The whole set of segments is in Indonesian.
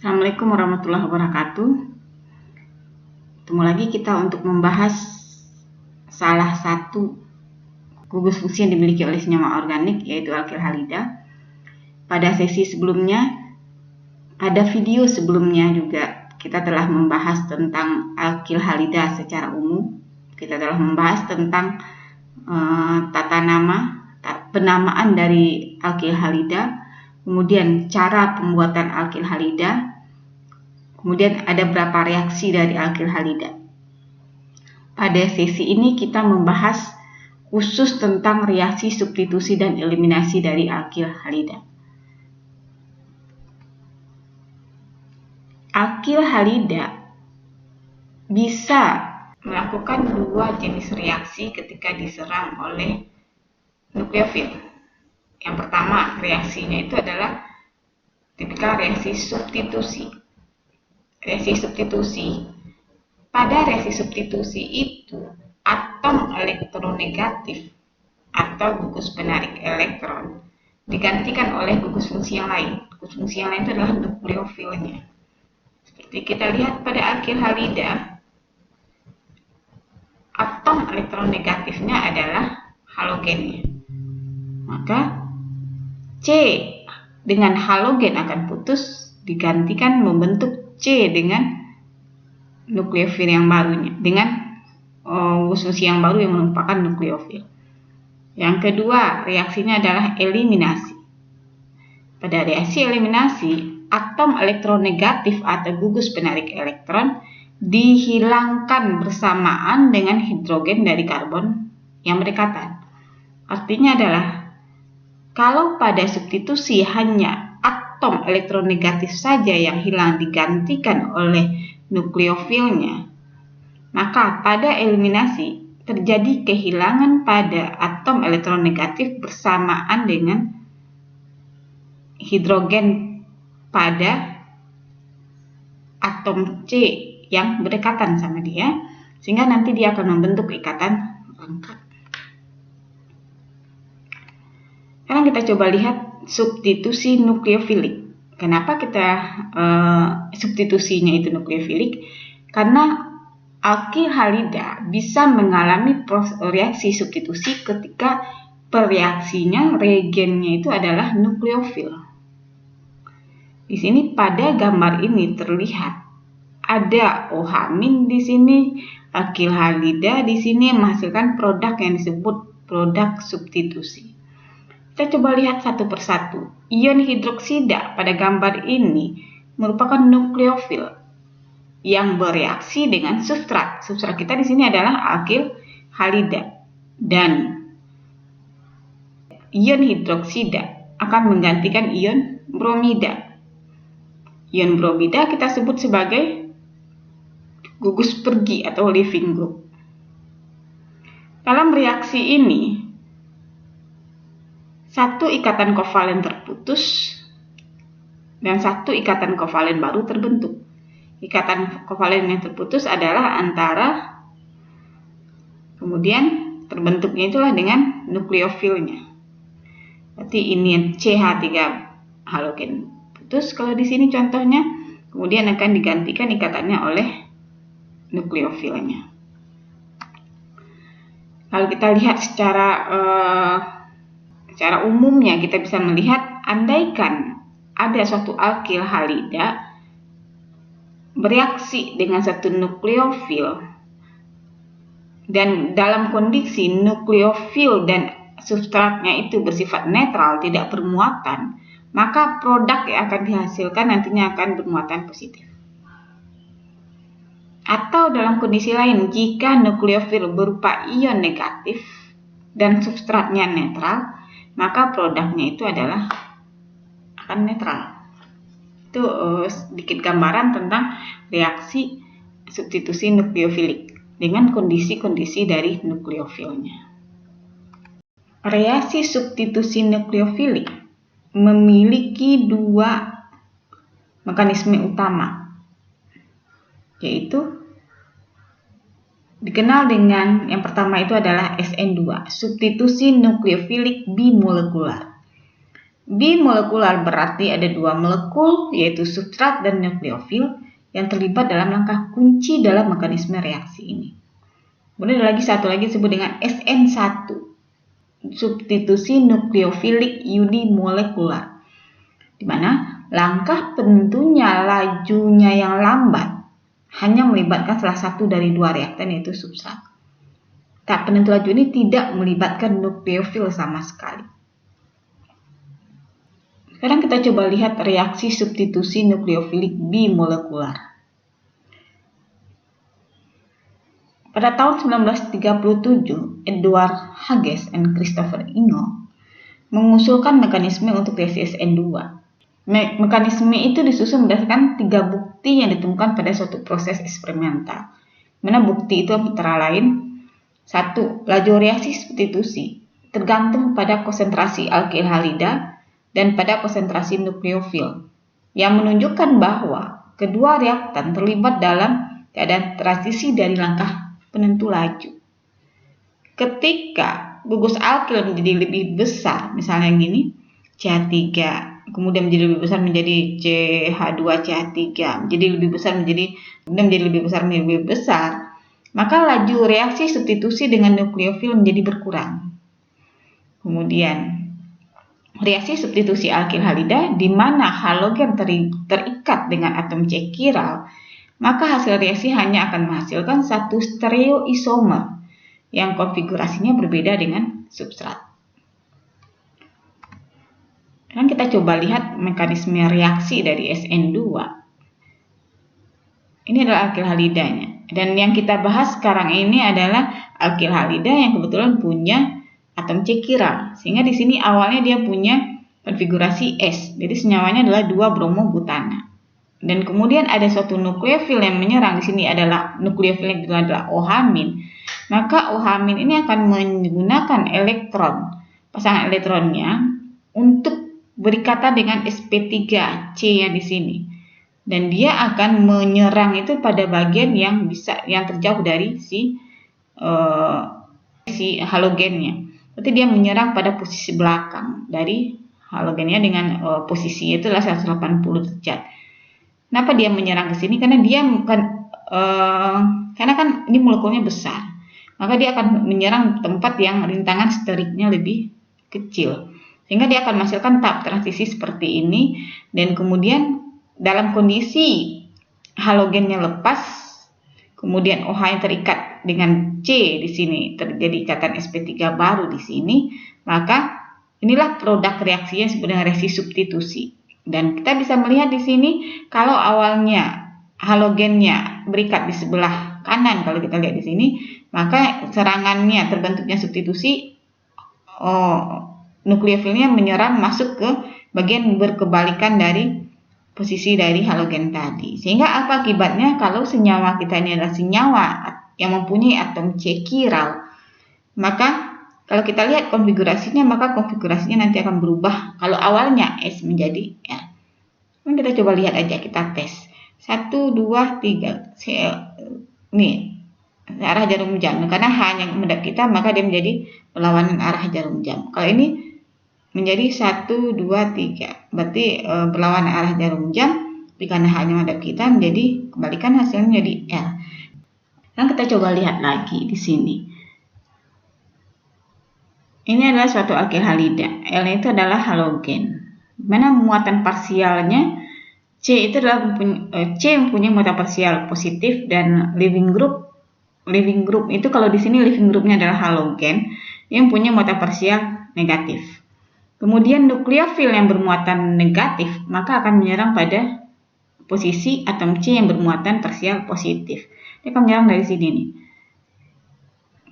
Assalamualaikum warahmatullahi wabarakatuh. Ketemu lagi kita untuk membahas salah satu gugus fungsi yang dimiliki oleh senyawa organik, yaitu alkil halida. Pada sesi sebelumnya, pada video sebelumnya juga kita telah membahas tentang alkil halida secara umum. Kita telah membahas tentang tata nama, penamaan dari alkil halida, kemudian cara pembuatan alkil halida, kemudian ada beberapa reaksi dari alkil halida. Pada sesi ini kita membahas khusus tentang reaksi substitusi dan eliminasi dari alkil halida. Alkil halida bisa melakukan dua jenis reaksi ketika diserang oleh nukleofil. Yang pertama, reaksinya itu adalah tipikal reaksi substitusi. Reaksi substitusi. Pada reaksi substitusi itu, atom elektronegatif atau gugus penarik elektron digantikan oleh gugus fungsi yang lain. Gugus fungsi yang lain itu adalah nukleofilnya. Seperti kita lihat pada alkil halida, atom elektronegatifnya adalah halogennya. Maka C dengan halogen akan putus, digantikan membentuk C dengan nukleofil yang barunya, dengan gugus fungsi yang baru yang merupakan nukleofil. Yang kedua, reaksinya adalah eliminasi. Pada reaksi eliminasi, atom elektronegatif atau gugus penarik elektron dihilangkan bersamaan dengan hidrogen dari karbon yang berdekatan. Artinya adalah, kalau pada substitusi hanya atom elektronegatif saja yang hilang digantikan oleh nukleofilnya, maka pada eliminasi terjadi kehilangan pada atom elektronegatif bersamaan dengan hidrogen pada atom C yang berdekatan sama dia, sehingga nanti dia akan membentuk ikatan lengkap. Sekarang kita coba lihat substitusi nukleofilik. Kenapa kita substitusinya itu nukleofilik? Karena alkil halida bisa mengalami reaksi substitusi ketika pereaksinya, reagennya itu adalah nukleofil. Di sini pada gambar ini terlihat ada OH- di sini, alkil halida di sini menghasilkan produk yang disebut produk substitusi. Kita coba lihat satu persatu. Ion hidroksida pada gambar ini merupakan nukleofil yang bereaksi dengan substrat. Substrat kita di sini adalah alkil halida, dan ion hidroksida akan menggantikan ion bromida. Ion bromida kita sebut sebagai gugus pergi atau leaving group. Dalam reaksi ini, satu ikatan kovalen terputus dan satu ikatan kovalen baru terbentuk. Ikatan kovalen yang terputus adalah antara, kemudian terbentuknya itulah dengan nukleofilnya. Berarti ini CH3 halogen putus kalau di sini contohnya, kemudian akan digantikan ikatannya oleh nukleofilnya. Kalau kita lihat secara umumnya, kita bisa melihat, andaikan ada suatu alkil halida bereaksi dengan satu nukleofil, dan dalam kondisi nukleofil dan substratnya itu bersifat netral, tidak bermuatan, maka produk yang akan dihasilkan nantinya akan bermuatan positif. Atau dalam kondisi lain, jika nukleofil berupa ion negatif dan substratnya netral, maka produknya itu adalah akan netral. Itu sedikit gambaran tentang reaksi substitusi nukleofilik dengan kondisi-kondisi dari nukleofilnya. Reaksi substitusi nukleofilik memiliki dua mekanisme utama, yaitu dikenal dengan yang pertama itu adalah SN2, substitusi nukleofilik bimolekular. Bimolekular berarti ada dua molekul, yaitu substrat dan nukleofil, yang terlibat dalam langkah kunci dalam mekanisme reaksi ini. Kemudian ada lagi satu lagi disebut dengan SN1, substitusi nukleofilik unimolekular, di mana langkah penentunya lajunya yang lambat hanya melibatkan salah satu dari dua reaktan, yaitu substrat. Tahap penentu laju ini tidak melibatkan nukleofil sama sekali. Sekarang kita coba lihat reaksi substitusi nukleofilik bimolekular. Pada tahun 1937, Edward Hughes dan Christopher Ingold mengusulkan mekanisme untuk reaksi SN2. Mekanisme itu disusun berdasarkan 3 bukti yang ditemukan pada suatu proses eksperimental. Mana bukti itu antara lain: 1. Laju reaksi substitusi tergantung pada konsentrasi alkil halida dan pada konsentrasi nukleofil, yang menunjukkan bahwa kedua reaktan terlibat dalam keadaan transisi dari langkah penentu laju. Ketika gugus alkil menjadi lebih besar, misalnya gini, CH3, kemudian menjadi lebih besar menjadi CH2CH3, menjadi lebih besar, maka laju reaksi substitusi dengan nukleofil menjadi berkurang. Kemudian reaksi substitusi alkil halida di mana halogen terikat dengan atom C chiral, maka hasil reaksi hanya akan menghasilkan satu stereoisomer yang konfigurasinya berbeda dengan substrat. Dan kita coba lihat mekanisme reaksi dari SN2. Ini adalah alkil halidanya. Dan yang kita bahas sekarang ini adalah alkil halida yang kebetulan punya atom C chiral, sehingga di sini awalnya dia punya konfigurasi S. Jadi senyawanya adalah 2 bromobutana. Dan kemudian ada suatu nukleofil yang menyerang, di sini adalah nukleofil yang adalah OH-. Maka OH- ini akan menggunakan elektron, pasangan elektronnya untuk berikatan dengan sp3c yang di sini. Dan dia akan menyerang itu pada bagian yang terjauh dari si halogennya. Berarti dia menyerang pada posisi belakang dari halogennya dengan posisinya itu adalah 180 derajat. Kenapa dia menyerang ke sini? Karena dia karena kan ini molekulnya besar, maka dia akan menyerang tempat yang rintangan steriknya lebih kecil, sehingga dia akan menghasilkan tahap transisi seperti ini. Dan kemudian dalam kondisi halogennya lepas, kemudian OH yang terikat dengan C di sini, terjadi ikatan sp3 baru di sini, maka inilah produk reaksinya disebut dengan reaksi substitusi. Dan kita bisa melihat di sini kalau awalnya halogennya berikat di sebelah kanan, kalau kita lihat di sini, maka serangannya terbentuknya substitusi, nukleofilnya menyerang masuk ke bagian berkebalikan dari posisi dari halogen tadi. Sehingga apa akibatnya? Kalau senyawa kita ini adalah senyawa yang mempunyai atom C chiral, maka kalau kita lihat konfigurasinya, maka konfigurasinya nanti akan berubah. Kalau awalnya S menjadi L. Kita coba lihat aja, kita tes. 1, 2, 3. Ini arah jarum jam. Karena H yang menghadap kita, maka dia menjadi berlawanan arah jarum jam. Kalau ini menjadi 1, 2, 3. Berarti berlawanan arah jarum jam. Tapi karena H yang menghadap kita, menjadi kebalikan, hasilnya menjadi L. Dan kita coba lihat lagi di sini. Ini adalah suatu alkil halida. L itu adalah halogen. Mana muatan parsialnya C itu adalah C mempunyai muatan parsial positif, dan living group itu kalau di sini living groupnya adalah halogen yang punya muatan parsial negatif. Kemudian nukleofil yang bermuatan negatif maka akan menyerang pada posisi atom C yang bermuatan parsial positif. Dia akan menyerang dari sini nih.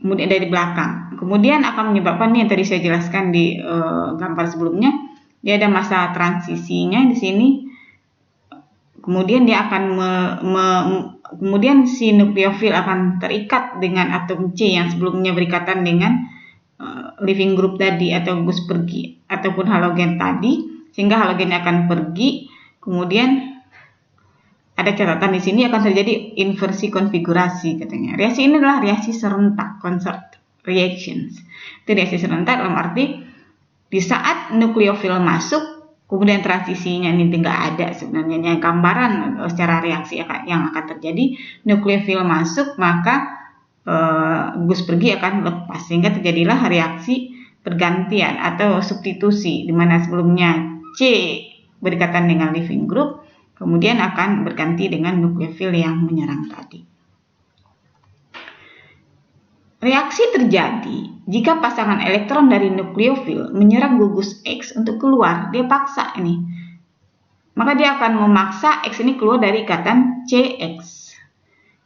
Kemudian dari belakang. Kemudian akan menyebabkan nih yang tadi saya jelaskan di gambar sebelumnya, dia ada masa transisinya di sini. Kemudian dia akan kemudian si nukleofil akan terikat dengan atom C yang sebelumnya berikatan dengan living group tadi atau gus pergi ataupun halogen tadi, sehingga halogennya akan pergi. Kemudian ada catatan di sini akan terjadi inversi konfigurasi katanya. Reaksi ini adalah reaksi serentak, consort reactions. Itu reaksi serentak dalam arti Di saat nukleofil masuk, kemudian transisinya ini nggak ada sebenarnya, ini gambaran secara reaksi yang akan terjadi. Nukleofil masuk, maka gugus pergi akan lepas, sehingga terjadilah reaksi pergantian atau substitusi, di mana sebelumnya C berdekatan dengan leaving group, kemudian akan berganti dengan nukleofil yang menyerang tadi. Reaksi terjadi jika pasangan elektron dari nukleofil menyerang gugus X untuk keluar. Dia paksa ini. Maka dia akan memaksa X ini keluar dari ikatan CX.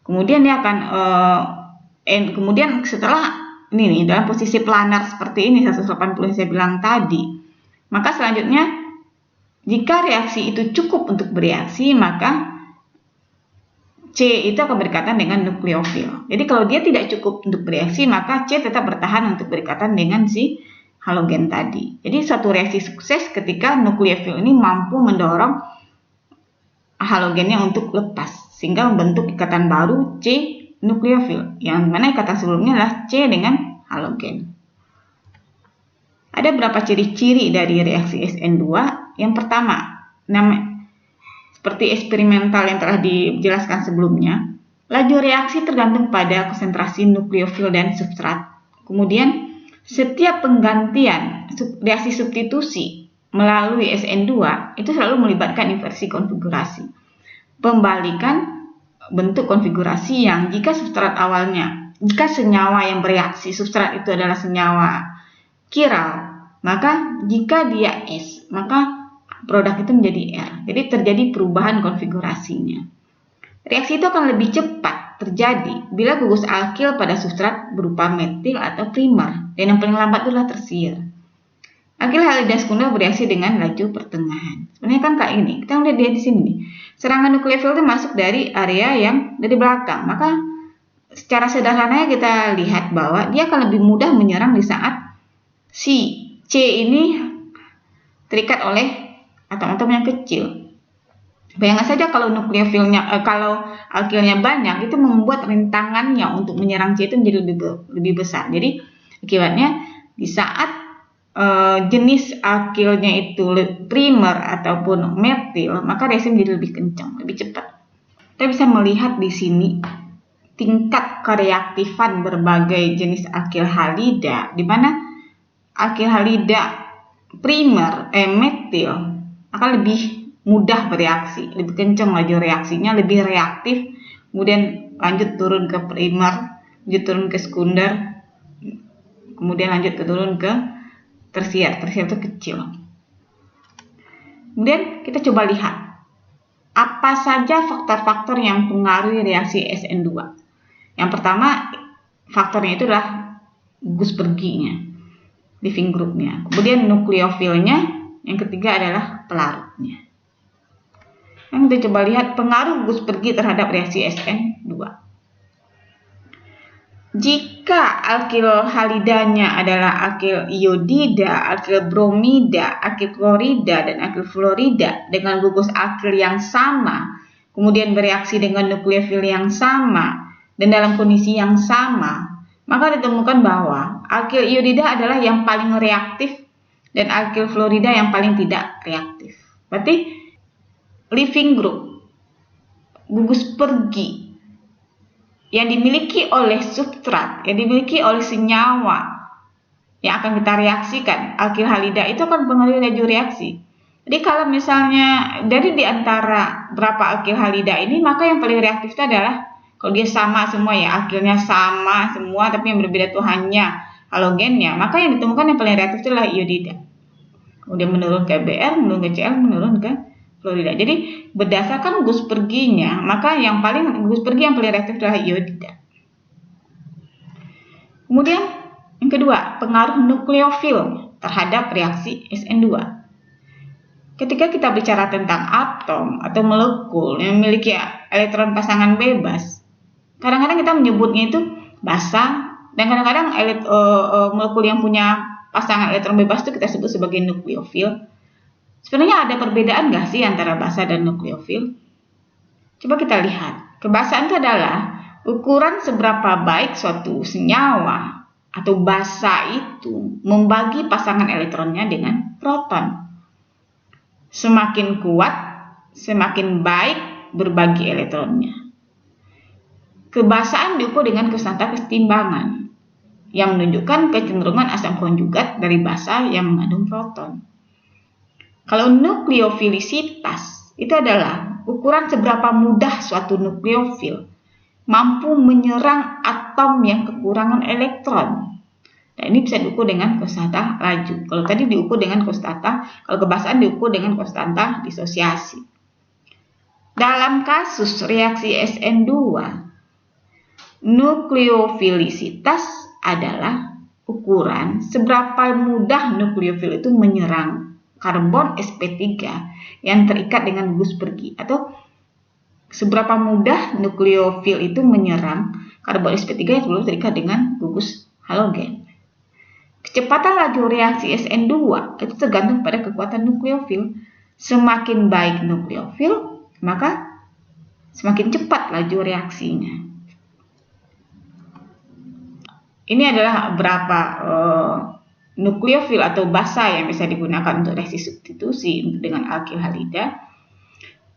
Kemudian dia akan kemudian setelah ini nih, dalam posisi planar seperti ini 180 yang saya bilang tadi. Maka selanjutnya jika reaksi itu cukup untuk bereaksi, maka C itu akan berdekatan dengan nukleofil. Jadi kalau dia tidak cukup untuk bereaksi, maka C tetap bertahan untuk berdekatan dengan si halogen tadi. Jadi suatu reaksi sukses ketika nukleofil ini mampu mendorong halogennya untuk lepas, sehingga membentuk ikatan baru C nukleofil, yang mana ikatan sebelumnya adalah C dengan halogen. Ada beberapa ciri-ciri dari reaksi SN2. Yang pertama, seperti eksperimental yang telah dijelaskan sebelumnya, laju reaksi tergantung pada konsentrasi nukleofil dan substrat. Kemudian, setiap penggantian reaksi substitusi melalui SN2 itu selalu melibatkan inversi konfigurasi. Pembalikan bentuk konfigurasi yang jika substrat awalnya, jika senyawa yang bereaksi substrat itu adalah senyawa chiral, maka jika dia S, maka produk itu menjadi R. Jadi terjadi perubahan konfigurasinya. Reaksi itu akan lebih cepat terjadi bila gugus alkil pada substrat berupa metil atau primer, dan yang paling lambat adalah tersier. Alkil halida sekunder bereaksi dengan laju pertengahan. Sebenarnya kan kayak ini. Kita lihat dia di sini. Serangan nukleofil itu masuk dari area yang dari belakang. Maka secara sederhananya kita lihat bahwa dia akan lebih mudah menyerang di saat si C ini terikat oleh atom-atom yang kecil. Bayangkan saja kalau nukleofilnya, kalau alkilnya banyak, itu membuat rintangannya untuk menyerang C itu menjadi lebih besar. Jadi akibatnya di saat jenis alkilnya itu primer ataupun metil, maka reaksi menjadi lebih kencang, lebih cepat. Kita bisa melihat di sini tingkat kereaktifan berbagai jenis alkil halida, di mana alkil halida primer metil akan lebih mudah bereaksi, lebih kencang laju reaksinya, lebih reaktif, kemudian lanjut turun ke primer, lanjut turun ke sekunder, kemudian lanjut turun ke tersier. Tersier itu kecil. Kemudian kita coba lihat apa saja faktor-faktor yang mempengaruhi reaksi SN2. Yang pertama, faktornya itu adalah gugus perginya, leaving groupnya. Kemudian nukleofilnya. Yang ketiga adalah pelarutnya. Yang kita coba lihat pengaruh gugus pergi terhadap reaksi SN2. Jika alkil halidanya adalah alkil iodida, alkil bromida, alkil klorida, dan alkil fluorida dengan gugus alkil yang sama, kemudian bereaksi dengan nukleofil yang sama, dan dalam kondisi yang sama, maka ditemukan bahwa alkil iodida adalah yang paling reaktif dan alkil fluorida yang paling tidak reaktif. Berarti leaving group, gugus pergi yang dimiliki oleh substrat, yang dimiliki oleh senyawa yang akan kita reaksikan, alkil halida itu akan mempengaruhi laju reaksi. Jadi kalau misalnya dari di antara berapa alkil halida ini, maka yang paling reaktif itu adalah kalau dia sama semua ya, alkilnya sama semua, tapi yang berbeda itu hanya halogennya, maka yang ditemukan yang paling reaktif itu adalah iodida. Kemudian menurun ke Br, menurun ke Cl, menurun ke fluorida. Jadi berdasarkan gugus perginya, maka yang paling gugus pergi yang paling reaktif adalah iodida. Kemudian yang kedua, pengaruh nukleofil terhadap reaksi SN2. Ketika kita bicara tentang atom atau molekul yang memiliki elektron pasangan bebas, kadang-kadang kita menyebutnya itu basa, dan kadang-kadang molekul yang punya pasangan elektron bebas itu kita sebut sebagai nukleofil. Sebenarnya ada perbedaan nggak sih antara basa dan nukleofil? Coba kita lihat. Kebasaan itu adalah ukuran seberapa baik suatu senyawa atau basa itu membagi pasangan elektronnya dengan proton. Semakin kuat, semakin baik berbagi elektronnya. Kebasaan diukur dengan konstanta kesetimbangan yang menunjukkan kecenderungan asam konjugat dari basa yang mengandung proton. Kalau nukleofilisitas itu adalah ukuran seberapa mudah suatu nukleofil mampu menyerang atom yang kekurangan elektron. Nah, ini bisa diukur dengan konstanta laju. Kalau tadi diukur dengan konstanta, kalau kebasaan diukur dengan konstanta disosiasi. Dalam kasus reaksi SN2, nukleofilisitas adalah ukuran seberapa mudah nukleofil itu menyerang karbon sp3 yang terikat dengan gugus pergi, atau seberapa mudah nukleofil itu menyerang karbon sp3 yang sebelum terikat dengan gugus halogen. Kecepatan laju reaksi SN2 itu tergantung pada kekuatan nukleofil. Semakin baik nukleofil, maka semakin cepat laju reaksinya. Ini adalah beberapa nukleofil atau basa yang bisa digunakan untuk reaksi substitusi dengan alkil halida.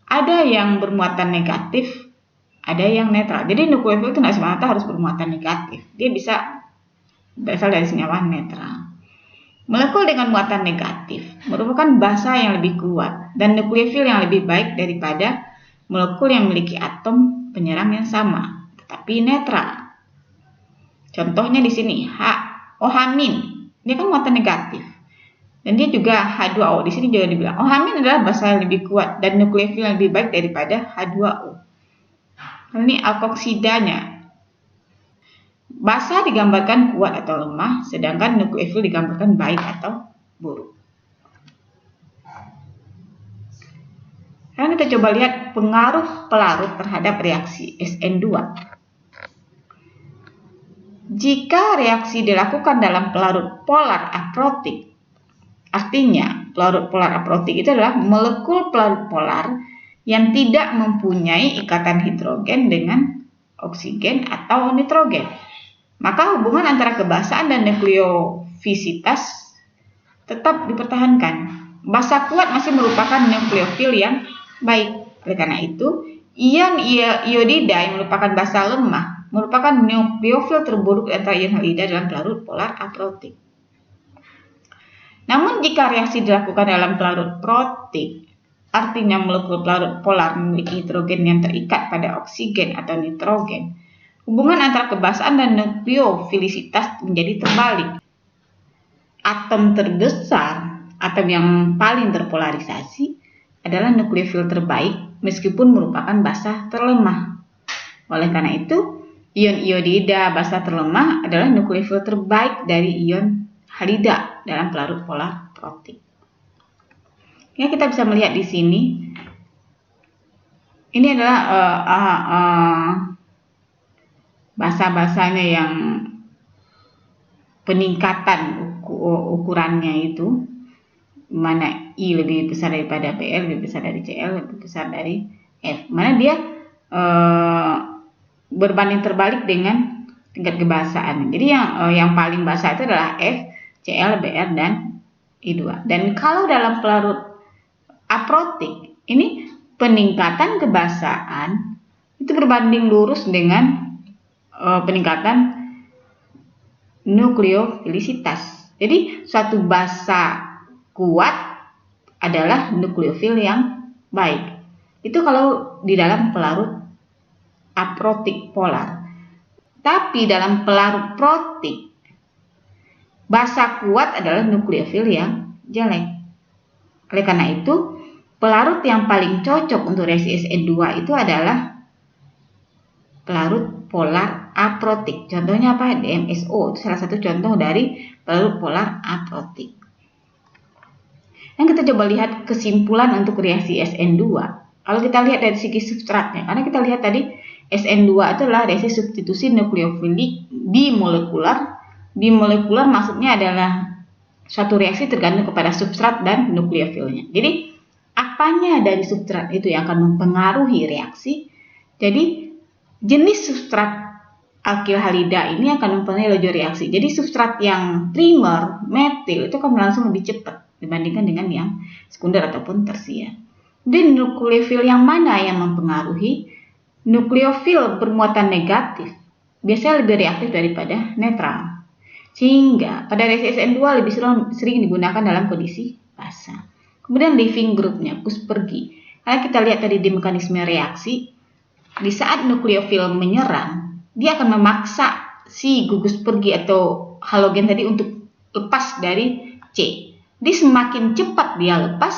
Ada yang bermuatan negatif, ada yang netral. Jadi nukleofil itu tidak semata harus bermuatan negatif. Dia bisa berasal dari senyawa netral. Molekul dengan muatan negatif merupakan basa yang lebih kuat dan nukleofil yang lebih baik daripada molekul yang memiliki atom penyerang yang sama, tetapi netral. Contohnya di sini OH-. Ini kan muatan negatif. Dan dia juga H2O. Di sini juga dibilang OH- adalah basa yang lebih kuat dan nukleofil yang lebih baik daripada H2O. Ini alkoxidanya. Basa digambarkan kuat atau lemah, sedangkan nukleofil digambarkan baik atau buruk. Sekarang kita coba lihat pengaruh pelarut terhadap reaksi SN2. Jika reaksi dilakukan dalam pelarut polar aprotik, artinya pelarut polar aprotik itu adalah molekul pelarut polar yang tidak mempunyai ikatan hidrogen dengan oksigen atau nitrogen, maka hubungan antara kebasaan dan nukleofisitas tetap dipertahankan. Basa kuat masih merupakan nukleofil yang baik. Oleh karena itu, ion iodida yang merupakan basa lemah merupakan nukleofil terburuk antara ion halida dalam pelarut polar aprotik. Namun jika reaksi dilakukan dalam pelarut protik, artinya molekul pelarut polar memiliki hidrogen yang terikat pada oksigen atau nitrogen, hubungan antara kebasaan dan nukleofilisitas menjadi terbalik. Atom terbesar, atom yang paling terpolarisasi, adalah nukleofil terbaik meskipun merupakan basa terlemah. Oleh karena itu, ion iodida basa terlemah adalah nukleofil terbaik dari ion halida dalam pelarut polar protik. Ya, kita bisa melihat di sini. Ini adalah basa-basanya yang peningkatan ukurannya itu, mana I lebih besar daripada Bl, lebih besar dari Cl, lebih besar dari F. Mana dia berbanding terbalik dengan tingkat kebasaan. Jadi yang paling basa itu adalah F, Cl, Br, dan I2. Dan kalau dalam pelarut aprotik, ini peningkatan kebasaan itu berbanding lurus dengan peningkatan nukleofilisitas. Jadi suatu basa kuat adalah nukleofil yang baik. Itu kalau di dalam pelarut aprotik polar. Tapi dalam pelarut protik, basa kuat adalah nukleofil yang jelek. Oleh karena itu, pelarut yang paling cocok untuk reaksi SN2 itu adalah pelarut polar aprotik. Contohnya apa? DMSO. Itu salah satu contoh dari pelarut polar aprotik. Dan kita coba lihat kesimpulan untuk reaksi SN2. Kalau kita lihat dari segi substratnya, karena kita lihat tadi SN2 itu adalah reaksi substitusi nukleofilik bimolekular. Bimolekular maksudnya adalah suatu reaksi tergantung kepada substrat dan nukleofilnya. Jadi apanya dari substrat itu yang akan mempengaruhi reaksi. Jadi jenis substrat alkil halida ini akan mempengaruhi laju reaksi. Jadi substrat yang primer, metil itu akan berlangsung lebih cepat dibandingkan dengan yang sekunder ataupun tersier. Dan nukleofil yang mana yang mempengaruhi? Nukleofil bermuatan negatif biasanya lebih reaktif daripada netral. Sehingga pada reaksi SN2 lebih sering digunakan dalam kondisi basah. Kemudian leaving groupnya, Kuspergi. Karena kita lihat tadi di mekanisme reaksi, di saat nukleofil menyerang, dia akan memaksa si gugus pergi atau halogen tadi untuk lepas dari C. Jadi semakin cepat dia lepas,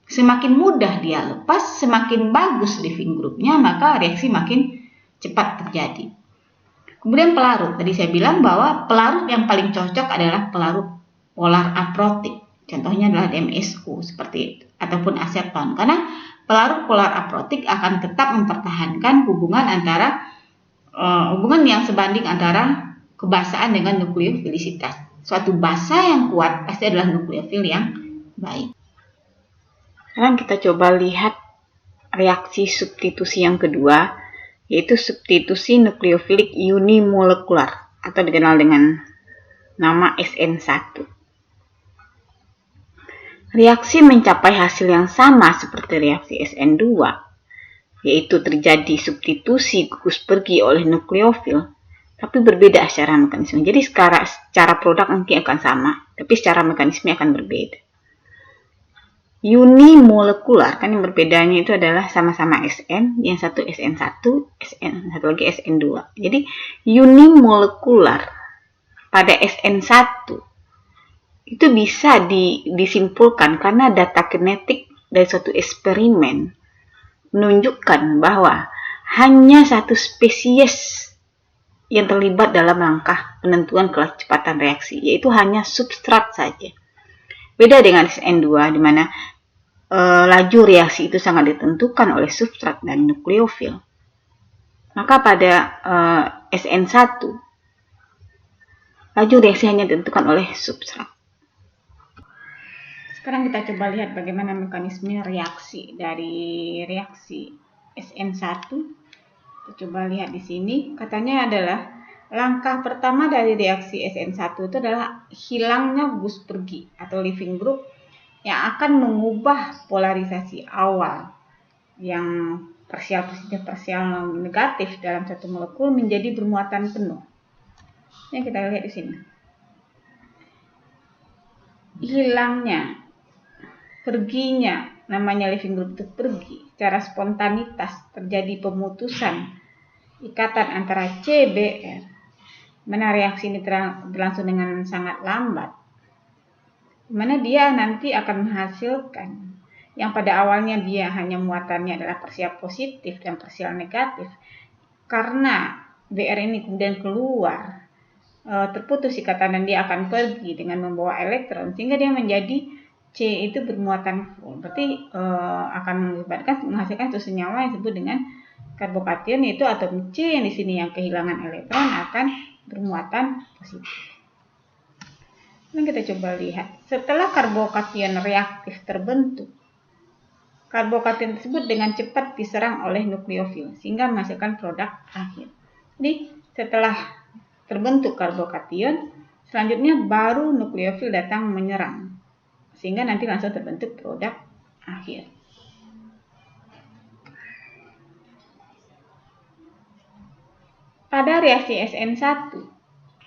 semakin mudah dia lepas, semakin bagus leaving groupnya, maka reaksi makin cepat terjadi. Kemudian pelarut, tadi saya bilang bahwa pelarut yang paling cocok adalah pelarut polar aprotik. Contohnya adalah DMSO seperti itu, ataupun aseton. Karena pelarut polar aprotik akan tetap mempertahankan hubungan yang sebanding antara kebasaan dengan nukleofilisitas. Suatu basa yang kuat pasti adalah nukleofil yang baik. Sekarang kita coba lihat reaksi substitusi yang kedua, yaitu substitusi nukleofilik unimolekular atau dikenal dengan nama SN1. Reaksi mencapai hasil yang sama seperti reaksi SN2, yaitu terjadi substitusi gugus pergi oleh nukleofil, tapi berbeda secara mekanisme. Jadi secara produk nanti akan sama, tapi secara mekanisme akan berbeda. Unimolekular, kan yang berbedanya itu adalah sama-sama SN, yang satu SN1, satu lagi SN2. Jadi unimolekular pada SN1 itu bisa disimpulkan karena data kinetik dari suatu eksperimen menunjukkan bahwa hanya satu spesies yang terlibat dalam langkah penentuan kecepatan reaksi, yaitu hanya substrat saja. Beda dengan SN2 di mana laju reaksi itu sangat ditentukan oleh substrat dan nukleofil. Maka pada SN1 laju reaksi hanya ditentukan oleh substrat. Sekarang kita coba lihat bagaimana mekanisme reaksi dari reaksi SN1. Kita coba lihat di sini. Katanya adalah langkah pertama dari reaksi SN1 itu adalah hilangnya gugus pergi atau leaving group yang akan mengubah polarisasi awal yang parsial positif, parsial negatif dalam satu molekul menjadi bermuatan penuh. Ini kita lihat di sini. Hilangnya, perginya, namanya leaving group itu pergi, secara spontanitas terjadi pemutusan ikatan antara CBr, mana reaksi ini berlangsung dengan sangat lambat, mana dia nanti akan menghasilkan yang pada awalnya dia hanya muatannya adalah parsial positif dan parsial negatif, karena Br ini kemudian keluar, terputus ikatan dan dia akan pergi dengan membawa elektron sehingga dia menjadi C itu bermuatan full. Berarti akan menghasilkan suatu senyawa yang disebut dengan karbokation, yaitu atom C yang di sini yang kehilangan elektron akan bermuatan positif. Nah, kita coba lihat. Setelah karbokation reaktif terbentuk, karbokation tersebut dengan cepat diserang oleh nukleofil sehingga menghasilkan produk akhir. Jadi setelah terbentuk karbokation, selanjutnya baru nukleofil datang menyerang sehingga nanti langsung terbentuk produk akhir. Pada reaksi SN1,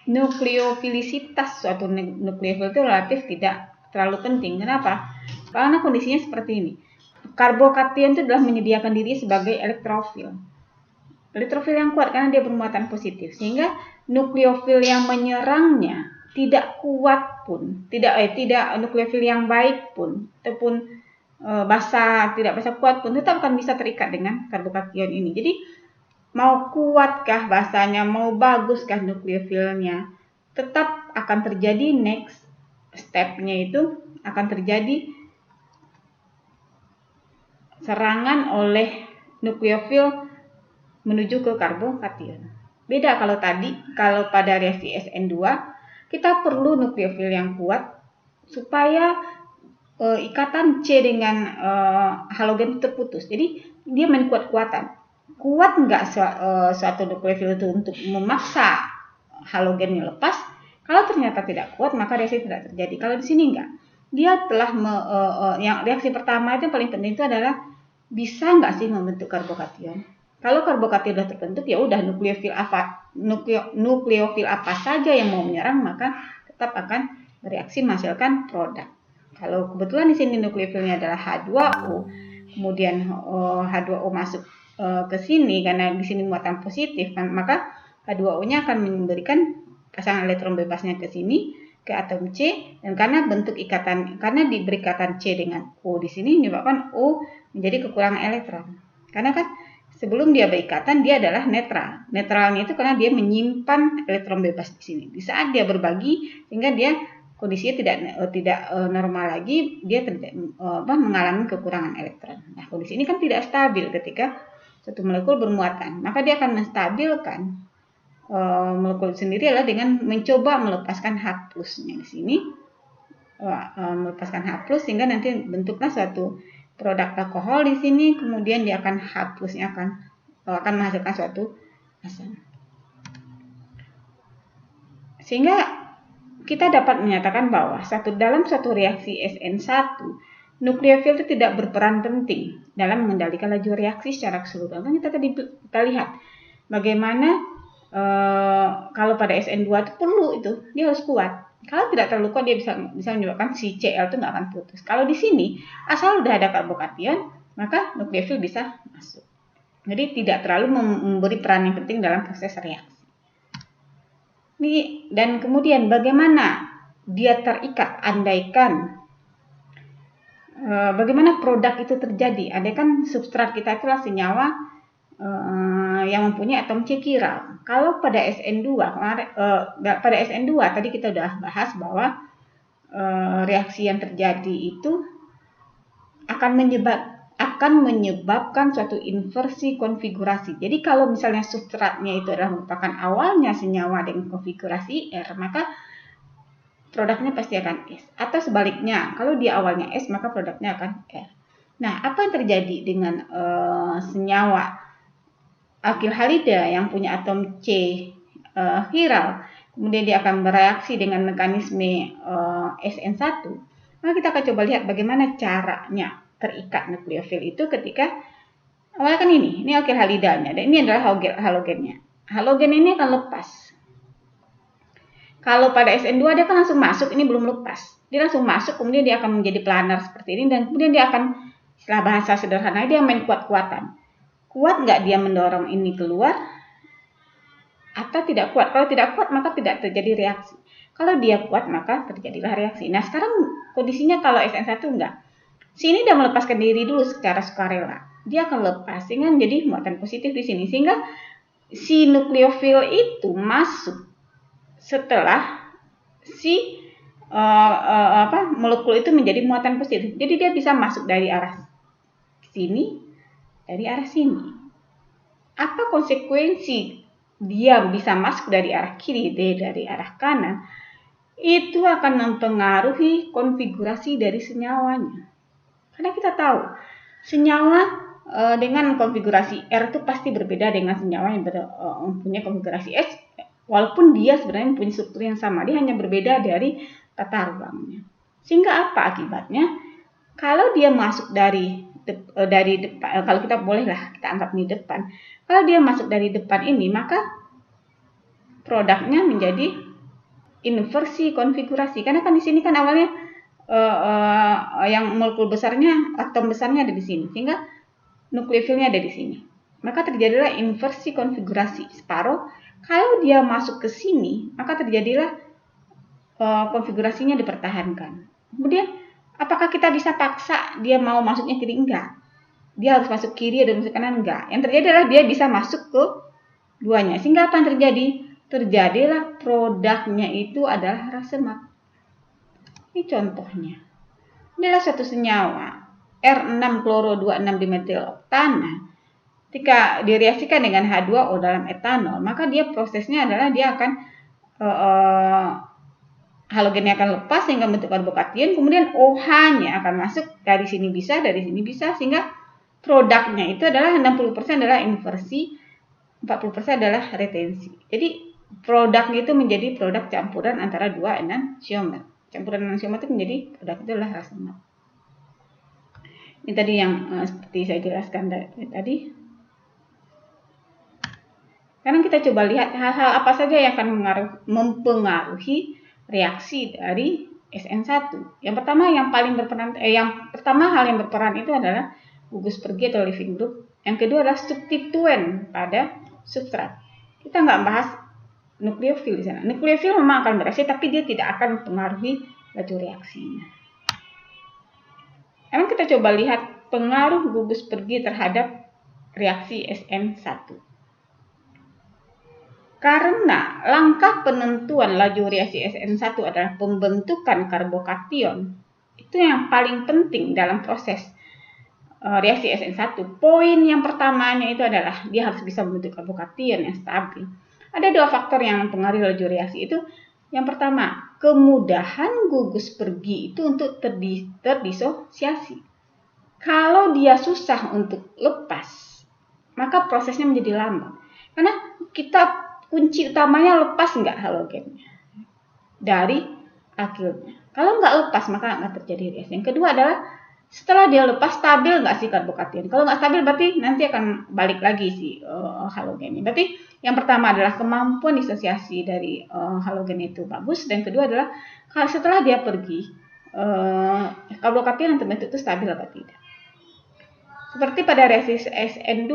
nukleofilisitas suatu nukleofil itu relatif tidak terlalu penting. Kenapa? Karena kondisinya seperti ini. Karbokation itu adalah menyediakan diri sebagai elektrofil. Elektrofil yang kuat karena dia bermuatan positif, sehingga nukleofil yang menyerangnya tidak kuat pun, tidak nukleofil yang baik pun, ataupun tidak basa kuat pun, tetap akan bisa terikat dengan karbokation ini. Jadi mau kuatkah basanya, mau baguskah nukleofilnya, tetap akan terjadi next step-nya itu akan terjadi serangan oleh nukleofil menuju ke karbokation. Beda kalau pada reaksi SN2 kita perlu nukleofil yang kuat supaya ikatan C dengan halogen terputus. Jadi dia main kuat-kuatan. kuat nggak suatu nukleofil itu untuk memaksa halogennya lepas? Kalau ternyata tidak kuat, maka reaksi tidak terjadi. Kalau di sini enggak, dia telah yang reaksi pertama itu yang paling penting itu adalah bisa nggak sih membentuk karbokation. Kalau karbokation sudah terbentuk, ya udah nukleofil apa saja yang mau menyerang maka tetap akan bereaksi menghasilkan produk. Kalau kebetulan di sini nukleofilnya adalah H2O, kemudian H2O masuk ke sini karena di sini muatan positif, maka H2O-nya akan memberikan pasangan elektron bebasnya ke sini ke atom C, dan karena bentuk ikatan, karena diberi ikatan C dengan O di sini menyebabkan O menjadi kekurangan elektron. Karena kan sebelum dia berikatan dia adalah netral. Netralnya itu karena dia menyimpan elektron bebas di sini. Di saat dia berbagi sehingga dia kondisinya tidak normal lagi, dia mengalami kekurangan elektron. Nah, kondisi ini kan tidak stabil ketika satu molekul bermuatan, maka dia akan menstabilkan molekul sendiri adalah dengan mencoba melepaskan H plusnya di sini, melepaskan H plus sehingga nanti bentuklah suatu produk alkohol di sini, kemudian dia akan H plusnya akan menghasilkan suatu asam. Sehingga kita dapat menyatakan bahwa dalam suatu reaksi SN1, nukleofil itu tidak berperan penting dalam mengendalikan laju reaksi secara keseluruhan. Kita lihat bagaimana kalau pada SN2 itu perlu itu dia harus kuat. Kalau tidak terlalu kuat dia bisa menyebabkan si Cl itu nggak akan putus. Kalau di sini asal udah ada karbokation maka nukleofil bisa masuk. Jadi tidak terlalu memberi peran yang penting dalam proses reaksi. Dan kemudian bagaimana dia terikat, andaikan bagaimana produk itu terjadi, andaikan substrat kita itulah senyawa yang mempunyai atom C chiral. Kalau pada SN2 tadi kita sudah bahas bahwa reaksi yang terjadi itu akan menyebabkan suatu inversi konfigurasi. Jadi kalau misalnya substratnya itu adalah merupakan awalnya senyawa dengan konfigurasi R, maka produknya pasti akan S. Atau sebaliknya, kalau dia awalnya S, maka produknya akan R. Nah, apa yang terjadi dengan senyawa alkyl halida yang punya atom C chiral, kemudian dia akan bereaksi dengan mekanisme SN1, maka kita akan coba lihat bagaimana caranya terikat nukleofil itu ketika awalnya kan ini alkyl halidanya dan ini adalah halogennya. Halogen ini akan lepas. Kalau pada SN2 dia kan langsung masuk, ini belum lepas. Dia langsung masuk, kemudian dia akan menjadi planar seperti ini dan kemudian dia akan, setelah bahasa sederhana dia main kuat-kuatan. Kuat nggak dia mendorong ini keluar atau tidak kuat? Kalau tidak kuat maka tidak terjadi reaksi. Kalau dia kuat maka terjadilah reaksi. Nah sekarang kondisinya kalau SN1 enggak. Sini dia melepaskan diri dulu secara sukarela. Dia akan lepas sehingga menjadi muatan positif di sini. Sehingga si nukleofil itu masuk setelah si molekul itu menjadi muatan positif. Jadi dia bisa masuk dari arah sini, dari arah sini. Apa konsekuensi dia bisa masuk dari arah kiri, dari arah kanan? Itu akan mempengaruhi konfigurasi dari senyawanya. Karena kita tahu senyawa dengan konfigurasi R itu pasti berbeda dengan senyawa yang mempunyai konfigurasi S, walaupun dia sebenarnya mempunyai struktur yang sama, dia hanya berbeda dari tata ruangnya. Sehingga apa akibatnya? Kalau dia masuk dari depan, kalau kita bolehlah kita anggap ini depan. Kalau dia masuk dari depan ini, maka produknya menjadi inversi konfigurasi. Karena kan di sini kan awalnya yang molekul besarnya, atom besarnya ada di sini, sehingga nukleofilnya ada di sini. Maka terjadilah inversi konfigurasi separuh. Kalau dia masuk ke sini, maka terjadilah konfigurasinya dipertahankan. Kemudian, apakah kita bisa paksa dia mau masuknya kiri? Enggak. Dia harus masuk kiri atau masuk kanan? Enggak. Yang terjadi adalah dia bisa masuk ke duanya. Sehingga apa yang terjadi? Terjadilah produknya itu adalah racemate. Ini contohnya. Inilah satu senyawa R6 kloro 26 dimetil oktana. Ketika direaksikan dengan H2O dalam etanol, maka dia prosesnya adalah dia akan halogennya akan lepas sehingga bentuk karbokation, kemudian OH-nya akan masuk dari sini bisa, sehingga produknya itu adalah 60% adalah inversi, 40% adalah retensi. Jadi produknya itu menjadi produk campuran antara dua enantiomer. Campuran enantiomer itu menjadi produk itu adalah racemate. Ini tadi yang seperti saya jelaskan tadi. Sekarang kita coba lihat hal-hal apa saja yang akan mempengaruhi reaksi dari SN1. Yang pertama hal yang berperan itu adalah gugus pergi atau leaving group. Yang kedua adalah substituen pada substrat. Kita nggak bahas nukleofil di sana. Nukleofil memang akan bereaksi, tapi dia tidak akan mempengaruhi laju reaksinya. Sekarang kita coba lihat pengaruh gugus pergi terhadap reaksi SN1. Karena langkah penentuan laju reaksi SN1 adalah pembentukan karbokation, itu yang paling penting dalam proses reaksi SN1. Poin yang pertamanya itu adalah dia harus bisa membentuk karbokation yang stabil. Ada dua faktor yang mempengaruhi laju reaksi itu. Yang pertama, kemudahan gugus pergi itu untuk terdisosiasi. Kalau dia susah untuk lepas, maka prosesnya menjadi lambat. Karena kunci utamanya lepas nggak halogennya dari alkilnya. Kalau nggak lepas, maka nggak terjadi reaksi. Yang kedua adalah setelah dia lepas, stabil nggak sih karbokation? Kalau nggak stabil, berarti nanti akan balik lagi si halogennya. Berarti yang pertama adalah kemampuan disosiasi dari halogen itu bagus, dan kedua adalah setelah dia pergi, karbokation yang terbentuk itu stabil atau tidak. Seperti pada reaksi SN2,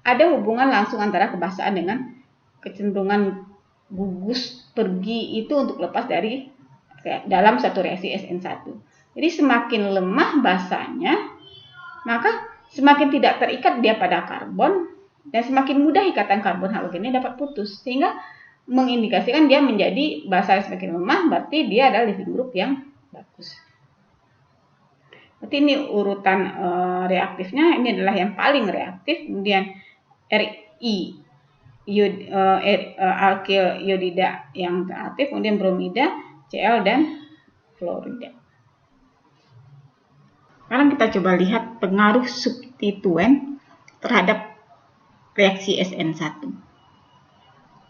ada hubungan langsung antara kebasaan dengan kecenderungan gugus pergi itu untuk lepas dari dalam satu reaksi SN1. Jadi semakin lemah basanya, maka semakin tidak terikat dia pada karbon, dan semakin mudah ikatan karbon halogennya dapat putus, sehingga mengindikasikan dia menjadi basa semakin lemah, berarti dia adalah leaving group yang bagus. Berarti ini urutan reaktifnya, ini adalah yang paling reaktif, kemudian Ri alkil iodida yang reaktif, kemudian bromida, Cl, dan fluorida. Sekarang kita coba lihat pengaruh substituen terhadap reaksi SN1.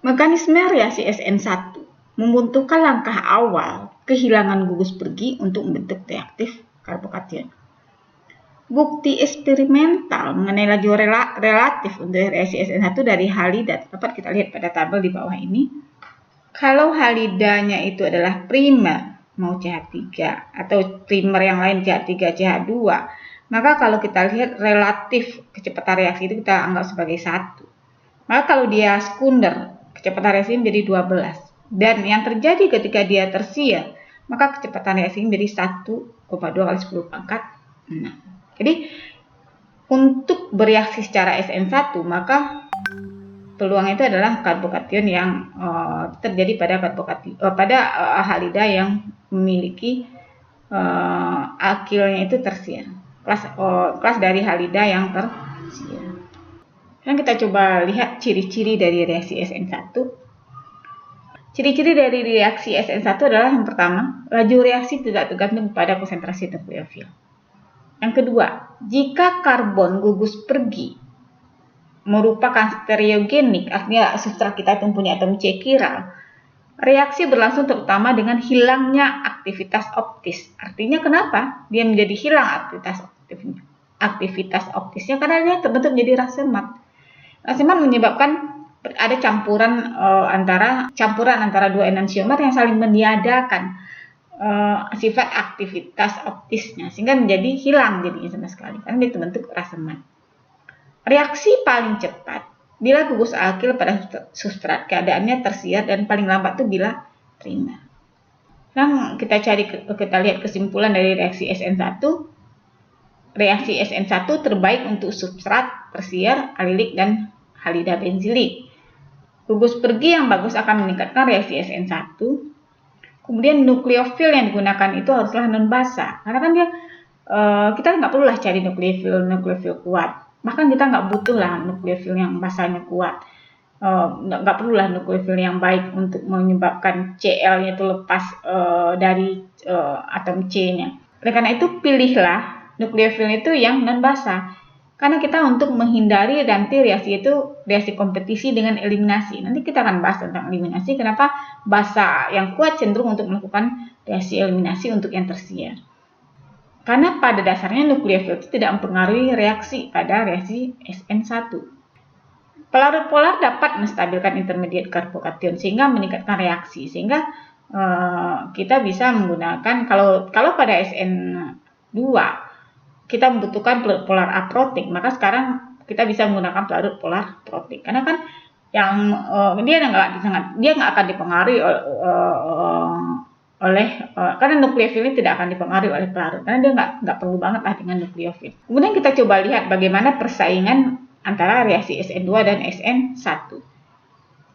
Mekanisme reaksi SN1 membutuhkan langkah awal kehilangan gugus pergi untuk membentuk reaktif karbokation. Bukti eksperimental mengenai laju relatif untuk reaksi SN1 dari halida dapat kita lihat pada tabel di bawah ini. Kalau halidanya itu adalah primer, mau CH3 atau primer yang lain CH3, CH2, maka kalau kita lihat relatif kecepatan reaksi itu kita anggap sebagai 1. Maka kalau dia sekunder, kecepatan reaksi menjadi 12. Dan yang terjadi ketika dia tersier, maka kecepatan reaksi menjadi 1,2 kali 10 pangkat 6. Jadi untuk bereaksi secara SN1, maka peluang itu adalah karbokation yang terjadi pada halida yang memiliki alkilnya itu tersier, kelas dari halida yang tersier. Sekarang kita coba lihat ciri-ciri dari reaksi SN1. Ciri-ciri dari reaksi SN1 adalah yang pertama, laju reaksi tidak tergantung pada konsentrasi nukleofil. Yang kedua, jika karbon gugus pergi merupakan stereogenik, artinya substrat kita itu mempunyai atom C chiral, reaksi berlangsung terutama dengan hilangnya aktivitas optis. Artinya kenapa dia menjadi hilang aktivitas optisnya? Karena dia terbentuk menjadi racemate. Racemate menyebabkan ada campuran antara dua enantiomer yang saling meniadakan sifat aktivitas optisnya, sehingga menjadi hilang jadinya sama sekali karena dia terbentuk racemate. Reaksi paling cepat bila gugus alkil pada substrat keadaannya tersier, dan paling lambat itu bila primer. Sekarang kita lihat kesimpulan dari reaksi SN1. Reaksi SN1 terbaik untuk substrat tersier, alilik, dan halida benzilik. Gugus pergi yang bagus akan meningkatkan reaksi SN1. Kemudian nukleofil yang digunakan itu haruslah non-basa, karena kan dia kita nggak perlu lah cari nukleofil kuat. Bahkan kita nggak butuh lah nukleofil yang basanya kuat. Nggak perlu lah nukleofil yang baik untuk menyebabkan Cl-nya itu lepas dari atom C-nya. Oleh karena itu pilihlah nukleofil itu yang non-basa. Karena kita untuk menghindari nanti reaksi itu reaksi kompetisi dengan eliminasi. Nanti kita akan bahas tentang eliminasi, kenapa basa yang kuat cenderung untuk melakukan reaksi eliminasi untuk yang tersier. Karena pada dasarnya nukleofil itu tidak mempengaruhi reaksi pada reaksi SN1. Pelarut polar dapat menstabilkan intermediate karbokation sehingga meningkatkan reaksi, sehingga kita bisa menggunakan kalau pada SN2 kita membutuhkan pelarut polar aprotik, maka sekarang kita bisa menggunakan pelarut polar protik. Karena kan yang dia nggak akan dipengaruhi oleh karena nukleofil ini tidak akan dipengaruhi oleh pelarut, karena dia nggak perlu banget lah dengan nukleofil. Kemudian kita coba lihat bagaimana persaingan antara reaksi SN2 dan SN1.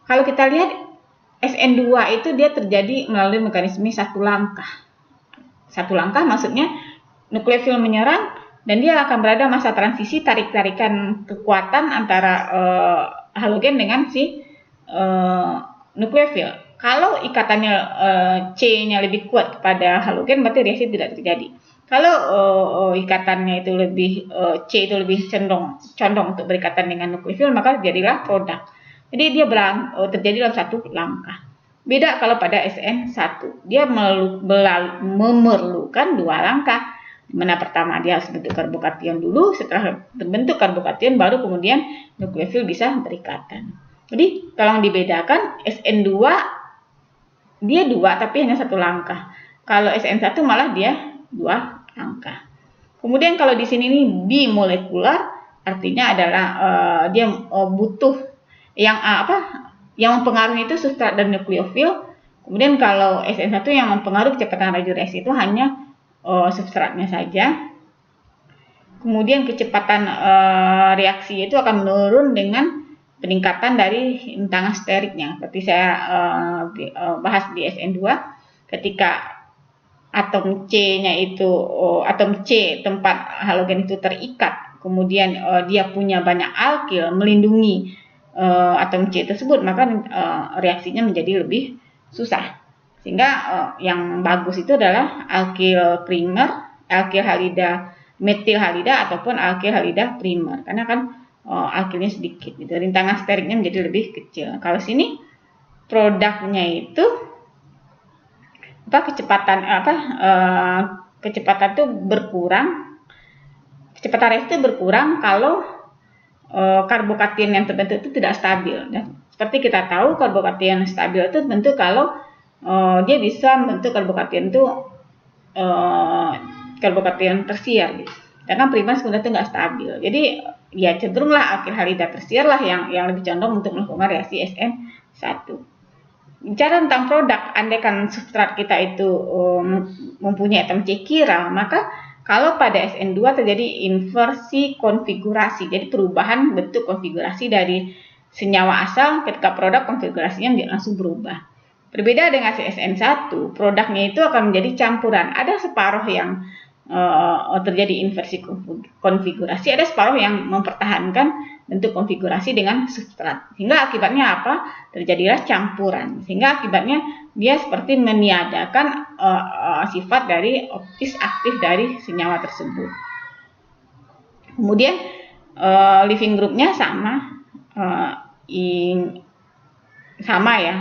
Kalau kita lihat SN2 itu dia terjadi melalui mekanisme satu langkah. Satu langkah maksudnya nukleofil menyerang dan dia akan berada masa transisi tarik-tarikan kekuatan antara halogen dengan si nukleofil. Kalau ikatannya C-nya lebih kuat kepada halogen, berarti reaksi tidak terjadi. Kalau ikatannya itu lebih C itu lebih condong untuk berikatan dengan nukleofil, maka jadilah produk. Jadi dia terjadi dalam satu langkah. Beda kalau pada SN1, dia memerlukan dua langkah. Dimana pertama dia harus bentuk karbokation dulu, setelah terbentuk karbokation baru kemudian nukleofil bisa berikatan. Jadi tolong dibedakan, SN2 dia dua tapi hanya satu langkah. Kalau SN1 malah dia dua langkah. Kemudian kalau di sini ini bimolekular, artinya adalah dia butuh yang mempengaruhi itu substrat dan nukleofil. Kemudian kalau SN1 yang mempengaruhi kecepatan laju reaksi itu hanya substratnya saja. Kemudian kecepatan reaksi itu akan menurun dengan peningkatan dari rintangan steriknya. Seperti saya bahas di SN2, ketika atom C-nya itu atom C tempat halogen itu terikat, kemudian dia punya banyak alkil melindungi atom C tersebut, maka reaksinya menjadi lebih susah. Sehingga yang bagus itu adalah alkil primer, alkil halida, metil halida ataupun alkil halida primer, karena kan alkilnya sedikit, gitu. Rintangan steriknya menjadi lebih kecil. Kalau sini produknya itu kecepatan itu berkurang, kecepatan reaksi itu berkurang kalau karbokation yang terbentuk itu tidak stabil. Dan seperti kita tahu karbokation stabil itu terbentuk kalau dia bisa membentuk karbokation itu karbokation tersier, gitu. Sedangkan primer sekunder itu nggak stabil. Jadi ya cenderunglah alkil halida tersier lah yang lebih condong untuk melakukan reaksi SN1. Bicara tentang produk, andaikan substrat kita itu mempunyai atom C chiral, maka kalau pada SN2 terjadi inversi konfigurasi, jadi perubahan bentuk konfigurasi dari senyawa asal, ketika produk konfigurasinya langsung berubah. Berbeda dengan SN1, produknya itu akan menjadi campuran. Ada separuh yang terjadi inversi konfigurasi, ada separuh yang mempertahankan bentuk konfigurasi dengan substrat. Sehingga akibatnya apa? Terjadilah campuran. Sehingga akibatnya dia seperti meniadakan sifat dari optis aktif dari senyawa tersebut. Kemudian living groupnya sama ya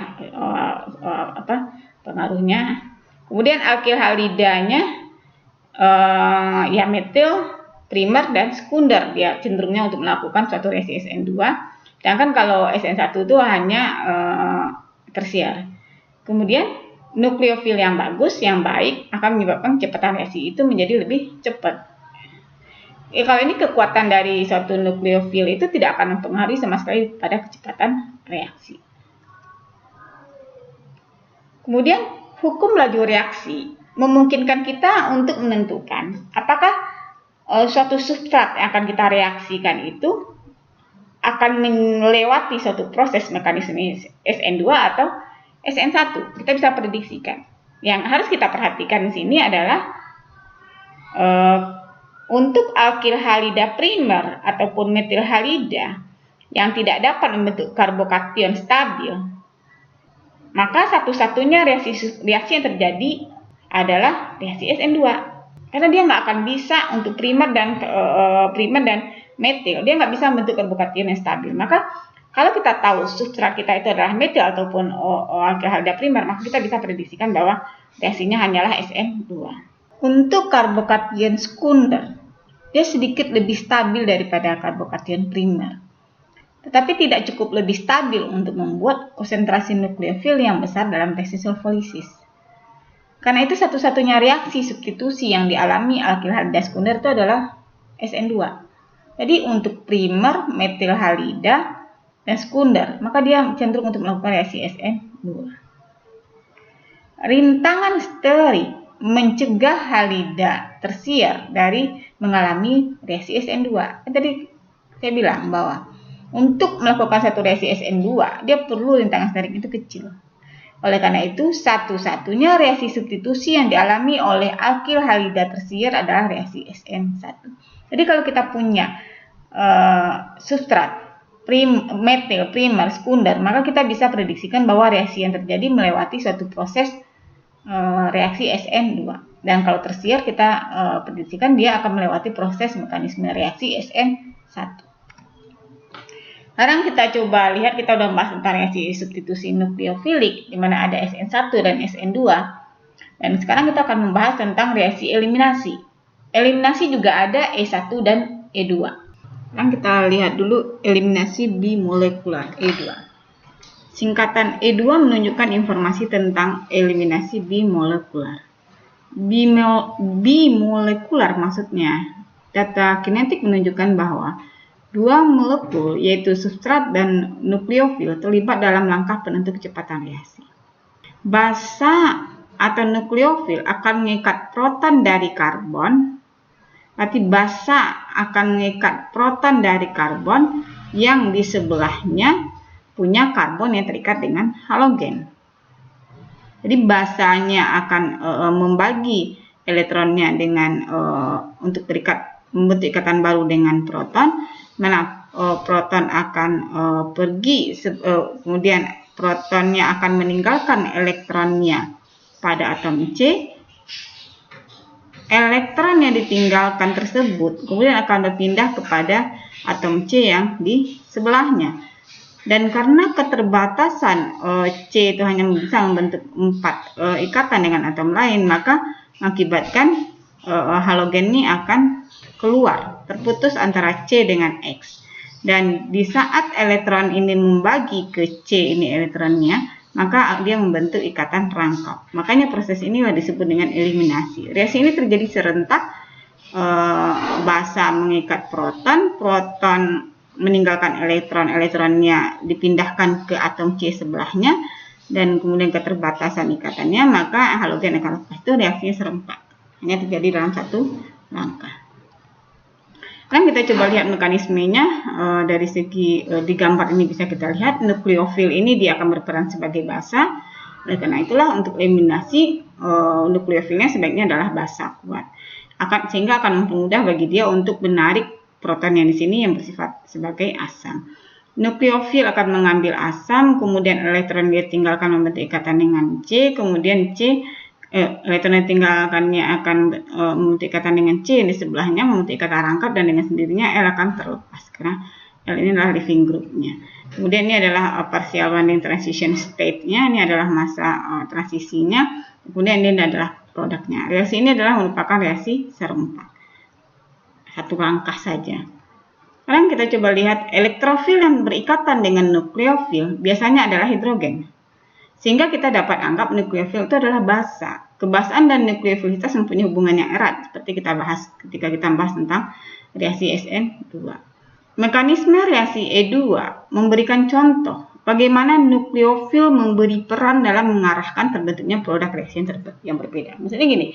pengaruhnya. Kemudian alkil halidanya ya metil, primer dan sekunder, dia cenderungnya untuk melakukan suatu reaksi SN2. Sedangkan kalau SN1 itu hanya tersier. Kemudian nukleofil yang bagus, yang baik akan menyebabkan kecepatan reaksi itu menjadi lebih cepat. Kalau ini kekuatan dari suatu nukleofil itu tidak akan mempengaruhi sama sekali pada kecepatan reaksi. Kemudian hukum laju reaksi memungkinkan kita untuk menentukan apakah suatu substrat yang akan kita reaksikan itu akan melewati suatu proses mekanisme SN2 atau SN1. Kita bisa prediksikan. Yang harus kita perhatikan di sini adalah untuk alkil halida primer ataupun metil halida yang tidak dapat membentuk karbokation stabil, maka satu-satunya reaksi yang terjadi adalah reaksi SN2. Karena dia nggak akan bisa untuk primer dan metil, dia nggak bisa membentuk karbokation yang stabil. Maka kalau kita tahu substrat kita itu adalah metil ataupun alkaloida primer, maka kita bisa prediksikan bahwa reaksinya hanyalah SN2. Untuk karbokation sekunder, dia sedikit lebih stabil daripada karbokation primer. Tetapi tidak cukup lebih stabil untuk membuat konsentrasi nukleofil yang besar dalam reaksi sulfolisis. Karena itu satu-satunya reaksi substitusi yang dialami alkilhalida sekunder itu adalah SN2. Jadi untuk primer, metil halida, dan sekunder, maka dia cenderung untuk melakukan reaksi SN2. Rintangan stearik mencegah halida tersier dari mengalami reaksi SN2. Tadi saya bilang bahwa untuk melakukan satu reaksi SN2, dia perlu rintangan stearik itu kecil. Oleh karena itu, satu-satunya reaksi substitusi yang dialami oleh alkil halida tersier adalah reaksi SN1. Jadi kalau kita punya substrat metil, primer, sekunder, maka kita bisa prediksikan bahwa reaksi yang terjadi melewati suatu proses reaksi SN2. Dan kalau tersier kita prediksikan dia akan melewati proses mekanisme reaksi SN1. Sekarang kita coba lihat, kita udah bahas tentang reaksi substitusi nukleofilik di mana ada SN1 dan SN2. Dan sekarang kita akan membahas tentang reaksi eliminasi. Eliminasi juga ada E1 dan E2. Sekarang kita lihat dulu eliminasi bimolekular E2. Singkatan E2 menunjukkan informasi tentang eliminasi bimolekular. Bimolekular maksudnya data kinetik menunjukkan bahwa dua molekul yaitu substrat dan nukleofil terlibat dalam langkah penentu kecepatan reaksi. Basa atau nukleofil akan mengikat proton dari karbon. Berarti basa akan mengikat proton dari karbon yang di sebelahnya punya karbon yang terikat dengan halogen. Jadi basanya akan membagi elektronnya dengan untuk membentuk ikatan baru dengan proton. Mana proton akan pergi, kemudian protonnya akan meninggalkan elektronnya pada atom C. Elektron yang ditinggalkan tersebut kemudian akan berpindah kepada atom C yang di sebelahnya. Dan karena keterbatasan C itu hanya bisa membentuk 4 ikatan dengan atom lain, maka mengakibatkan halogen ini akan keluar, terputus antara C dengan X. Dan di saat elektron ini membagi ke C ini elektronnya, maka dia membentuk ikatan rangkap. Makanya proses ini disebut dengan eliminasi. Reaksi ini terjadi serentak, basa mengikat proton, proton meninggalkan elektron, elektronnya dipindahkan ke atom C sebelahnya, dan kemudian keterbatasan ikatannya, maka halogen akan lepas. Itu reaksinya serempak, hanya terjadi dalam satu langkah. Kan kita coba lihat mekanismenya. Dari segi di gambar ini bisa kita lihat nukleofil ini dia akan berperan sebagai basa. Oleh karena itulah untuk eliminasi nukleofilnya sebaiknya adalah basa kuat. Sehingga akan mempermudah bagi dia untuk menarik proton yang di sini yang bersifat sebagai asam. Nukleofil akan mengambil asam, kemudian elektron dia tinggalkan membentuk ikatan dengan C, kemudian elektron yang tinggalkannya akan membentuk ikatan dengan C di sebelahnya, membentuk ikatan rangkap, dan dengan sendirinya L akan terlepas karena L ini adalah leaving groupnya. Kemudian ini adalah partial bonding transition state-nya, ini adalah masa transisinya, kemudian ini adalah produknya. Reaksi ini adalah merupakan reaksi serempak, satu langkah saja. Sekarang kita coba lihat elektrofil yang berikatan dengan nukleofil biasanya adalah hidrogen. Sehingga kita dapat anggap nukleofil itu adalah basa. Kebasaan dan nukleofilitas mempunyai hubungan yang erat seperti kita bahas ketika kita bahas tentang reaksi SN2. Mekanisme reaksi E2 memberikan contoh bagaimana nukleofil memberi peran dalam mengarahkan terbentuknya produk reaksi yang berbeda. Misalnya gini,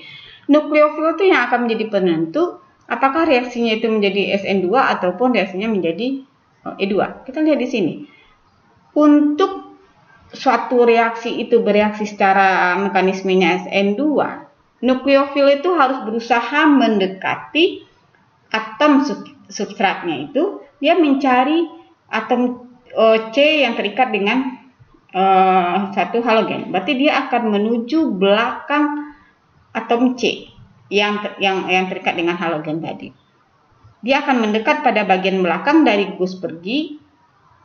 nukleofil itu yang akan menjadi penentu apakah reaksinya itu menjadi SN2 ataupun reaksinya menjadi E2. Kita lihat di sini. Untuk suatu reaksi itu bereaksi secara mekanismenya SN2, nukleofil itu harus berusaha mendekati atom substratnya itu, dia mencari atom C yang terikat dengan satu halogen. Berarti dia akan menuju belakang atom C. yang terikat dengan halogen tadi. Dia akan mendekat pada bagian belakang dari gus pergi.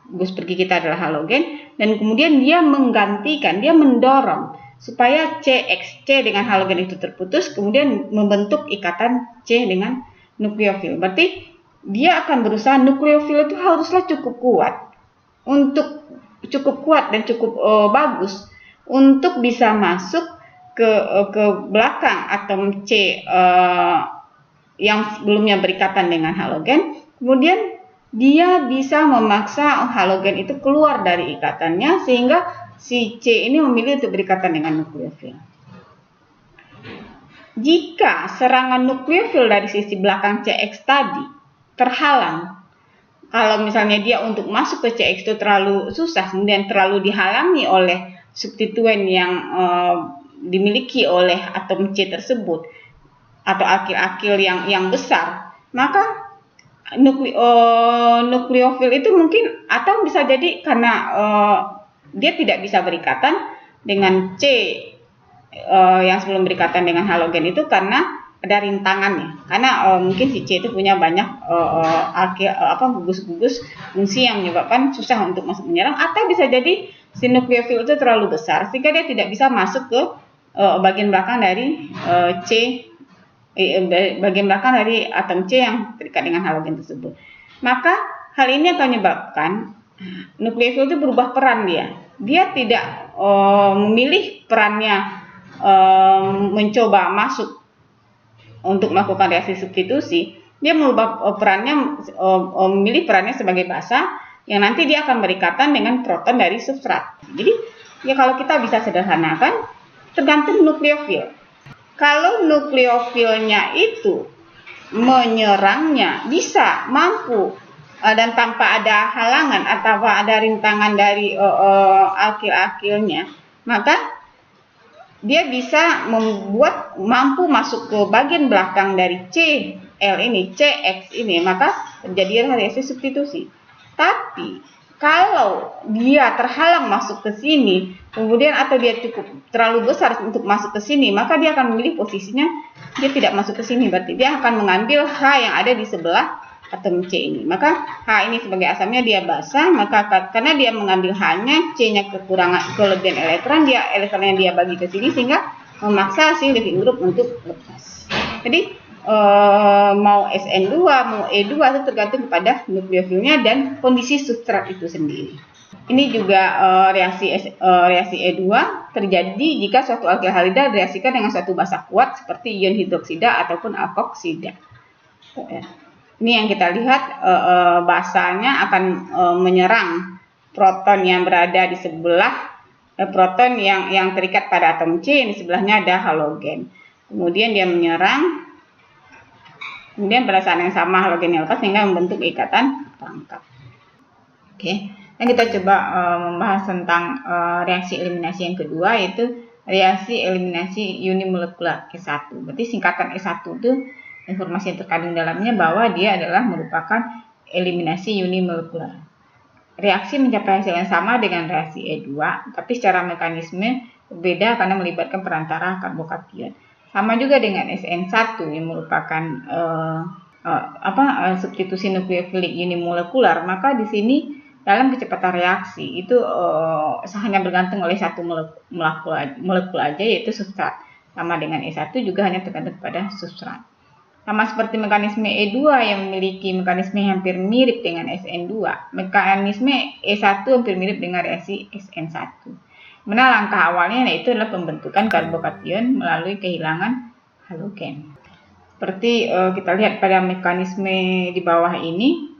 Gus pergi kita adalah halogen, dan kemudian dia menggantikan, dia mendorong supaya CXC dengan halogen itu terputus, kemudian membentuk ikatan C dengan nukleofil. Berarti dia akan berusaha, nukleofil itu haruslah cukup kuat dan cukup bagus untuk bisa masuk ke belakang atom C yang sebelumnya berikatan dengan halogen. Kemudian dia bisa memaksa halogen itu keluar dari ikatannya sehingga si C ini memilih untuk berikatan dengan nukleofil. Jika serangan nukleofil dari sisi belakang CX tadi terhalang, kalau misalnya dia untuk masuk ke CX itu terlalu susah, kemudian terlalu dihalangi oleh substituen yang dimiliki oleh atom C tersebut atau akil-akil yang besar, maka nukleofil itu mungkin, atau bisa jadi karena dia tidak bisa berikatan dengan C yang sebelum berikatan dengan halogen itu karena ada rintangannya, karena mungkin si C itu punya banyak gugus-gugus fungsi yang menyebabkan susah untuk masuk menyerang, atau bisa jadi si nukleofil itu terlalu besar sehingga dia tidak bisa masuk ke bagian belakang dari bagian belakang dari atom C yang terikat dengan halogen tersebut. Maka hal ini akan menyebabkan nukleofil itu berubah peran dia. Dia tidak memilih perannya mencoba masuk untuk melakukan reaksi substitusi. Dia merubah perannya, memilih perannya sebagai basa yang nanti dia akan berikatan dengan proton dari substrat. Jadi ya kalau kita bisa sederhanakan, tergantung nukleofil. Kalau nukleofilnya itu menyerangnya bisa mampu dan tanpa ada halangan atau ada rintangan dari akil-akilnya, maka dia bisa membuat mampu masuk ke bagian belakang dari CX ini, maka terjadi reaksi substitusi. Tapi kalau dia terhalang masuk ke sini, kemudian atau dia cukup terlalu besar untuk masuk ke sini, maka dia akan memilih posisinya dia tidak masuk ke sini. Berarti dia akan mengambil H yang ada di sebelah atom C ini. Maka H ini sebagai asamnya dia basa, maka karena dia mengambil H-nya, C-nya kelebihan elektron, elektronnya dia bagi ke sini sehingga memaksa si leaving group untuk lepas. Jadi mau SN2, mau E2 itu tergantung kepada nukleofilnya dan kondisi substrat itu sendiri. Ini juga reaksi E2 terjadi jika suatu alkil halida direaksikan dengan suatu basa kuat seperti ion hidroksida ataupun alkoksida. Ini yang kita lihat, basanya akan menyerang proton yang berada di sebelah proton yang terikat pada atom C, di sebelahnya ada halogen. Kemudian dia menyerang. Kemudian pada saat yang sama halogennya lepas sehingga membentuk ikatan rangkap. Oke, dan kita coba membahas tentang reaksi eliminasi yang kedua, yaitu reaksi eliminasi unimolekular E1. Berarti singkatan E1 itu informasi yang terkandung dalamnya bahwa dia adalah merupakan eliminasi unimolekular. Reaksi mencapai hasil yang sama dengan reaksi E2, tapi secara mekanisme berbeda karena melibatkan perantara karbokation. Sama juga dengan SN1 yang merupakan substitusi nukleofilik unimolekular, maka di sini dalam kecepatan reaksi itu hanya bergantung oleh satu molekul aja, yaitu substrat. Sama dengan E1 juga hanya tergantung pada substrat. Sama seperti mekanisme E2 yang memiliki mekanisme yang hampir mirip dengan SN2, mekanisme E1 hampir mirip dengan reaksi SN1. Mana langkah awalnya yaitu adalah pembentukan karbokation melalui kehilangan halogen. Seperti kita lihat pada mekanisme di bawah ini,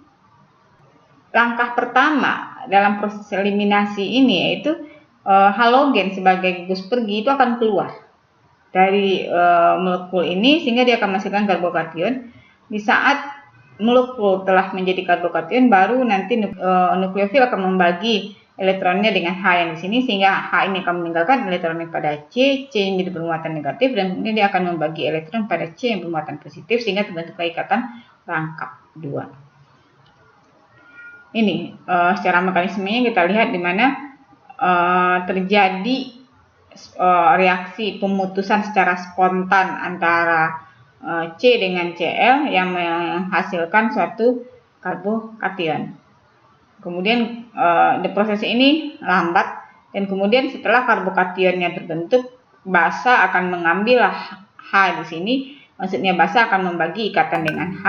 langkah pertama dalam proses eliminasi ini yaitu halogen sebagai gugus pergi itu akan keluar dari molekul ini sehingga dia akan menghasilkan karbokation. Di saat molekul telah menjadi karbokation, baru nanti nukleofil akan membagi elektronnya dengan H yang di sini sehingga H ini akan meninggalkan elektronnya pada C yang jadi bermuatan negatif, dan kemudian dia akan membagi elektron pada C yang bermuatan positif sehingga terbentuk ikatan rangkap 2. Ini secara mekanismenya kita lihat di mana terjadi reaksi pemutusan secara spontan antara C dengan Cl yang menghasilkan suatu karbokation. Kemudian proses ini lambat, dan kemudian setelah karbokationnya terbentuk, basa akan mengambil H di sini, maksudnya basa akan membagi ikatan dengan H,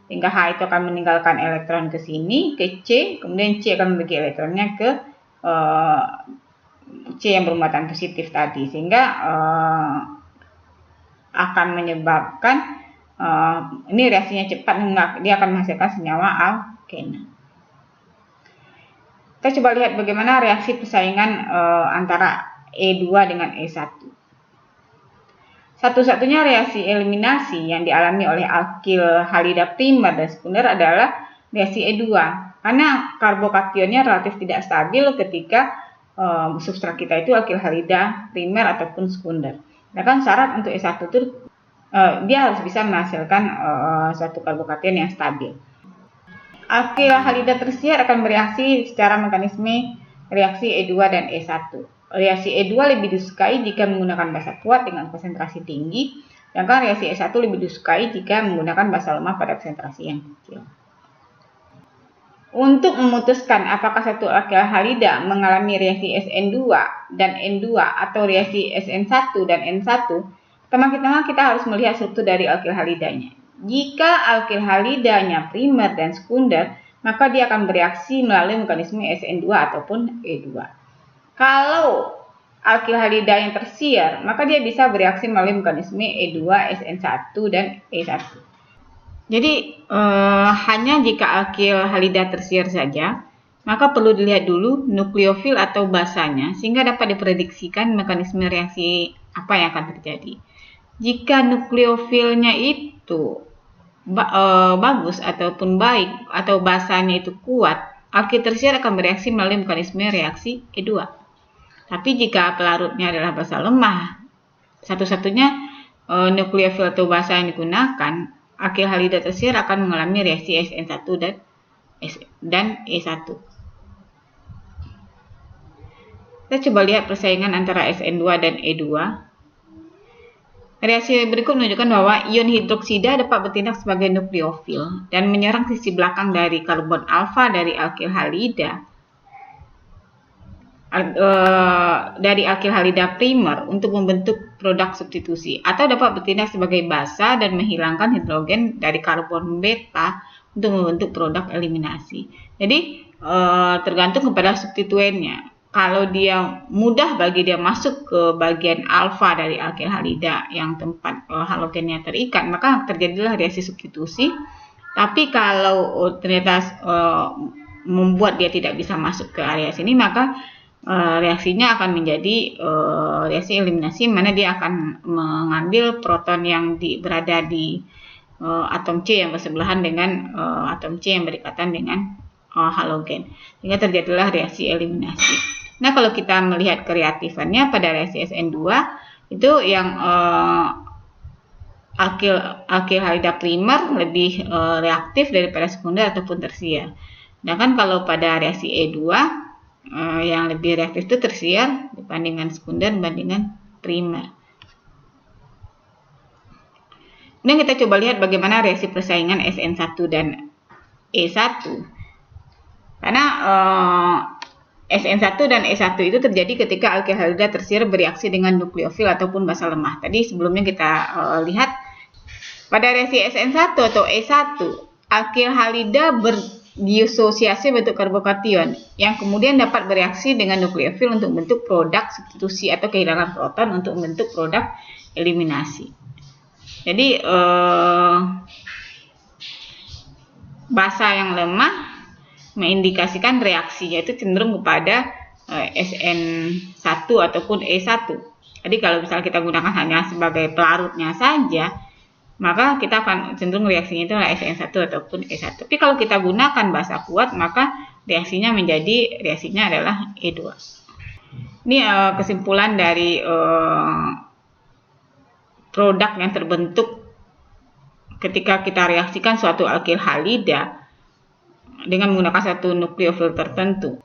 sehingga H itu akan meninggalkan elektron ke sini, ke C, kemudian C akan membagi elektronnya ke C yang bermuatan positif tadi, sehingga akan menyebabkan ini reaksinya cepat, dia akan menghasilkan senyawa alkena. Kita coba lihat bagaimana reaksi persaingan antara E2 dengan E1. Satu-satunya reaksi eliminasi yang dialami oleh alkil halida primer dan sekunder adalah reaksi E2, karena karbokationnya relatif tidak stabil ketika substrat kita itu alkil halida primer ataupun sekunder. Sedangkan syarat untuk E1 itu dia harus bisa menghasilkan suatu karbokation yang stabil. Alkil halida tersier akan bereaksi secara mekanisme reaksi E2 dan E1. Reaksi E2 lebih disukai jika menggunakan basa kuat dengan konsentrasi tinggi, sedangkan reaksi E1 lebih disukai jika menggunakan basa lemah pada konsentrasi yang kecil. Untuk memutuskan apakah satu alkil halida mengalami reaksi SN2 dan N2 atau reaksi SN1 dan N1, pertama-tama kita harus melihat struktur dari alkil halidanya. Jika alkil halidanya primer dan sekunder, maka dia akan bereaksi melalui mekanisme SN2 ataupun E2. Kalau alkil halida yang tersier, maka dia bisa bereaksi melalui mekanisme E2, SN1 dan E1. Jadi hanya jika alkil halida tersier saja, maka perlu dilihat dulu nukleofil atau basanya sehingga dapat diprediksikan mekanisme reaksi apa yang akan terjadi. Jika nukleofilnya itu bagus ataupun baik atau basanya itu kuat, alkil tersier akan bereaksi melalui mekanisme reaksi E2. Tapi jika pelarutnya adalah basa lemah, satu-satunya nukleofil atau basa yang digunakan, alkil halida tersier akan mengalami reaksi SN1 dan E1. Kita coba lihat persaingan antara SN2 dan E2. Reaksi berikut menunjukkan bahwa ion hidroksida dapat bertindak sebagai nukleofil dan menyerang sisi belakang dari karbon alfa dari alkil halida primer untuk membentuk produk substitusi, atau dapat bertindak sebagai basa dan menghilangkan hidrogen dari karbon beta untuk membentuk produk eliminasi. Jadi tergantung kepada substituennya. Kalau dia mudah bagi dia masuk ke bagian alfa dari alkil halida yang tempat halogennya terikat, maka terjadilah reaksi substitusi. Tapi kalau ternyata membuat dia tidak bisa masuk ke area sini, maka reaksinya akan menjadi reaksi eliminasi, mana dia akan mengambil proton yang berada di atom C yang bersebelahan dengan atom C yang berikatan dengan halogen, sehingga terjadilah reaksi eliminasi. Nah, kalau kita melihat kereaktifannya pada reaksi SN2 itu yang alkil halida primer lebih reaktif daripada sekunder ataupun tersier. Sedangkan kalau pada reaksi E2 yang lebih reaktif itu tersier dibandingkan sekunder dibandingkan primer. Kemudian kita coba lihat bagaimana reaksi persaingan SN1 dan E1. Karena SN1 dan E1 itu terjadi ketika alkil halida tersier bereaksi dengan nukleofil ataupun basa lemah. Tadi sebelumnya kita lihat pada reaksi SN1 atau E1, alkil halida berdisosiasi bentuk karbokation yang kemudian dapat bereaksi dengan nukleofil untuk membentuk produk substitusi atau kehilangan proton untuk membentuk produk eliminasi. Jadi basa yang lemah mengindikasikan reaksinya itu cenderung kepada SN1 ataupun E1. Jadi kalau misalnya kita gunakan hanya sebagai pelarutnya saja, maka kita akan cenderung reaksinya itu adalah SN1 ataupun E1. Tapi kalau kita gunakan basa kuat, maka reaksinya adalah E2. Ini kesimpulan dari produk yang terbentuk ketika kita reaksikan suatu alkil halida dengan menggunakan satu nukleofil tertentu.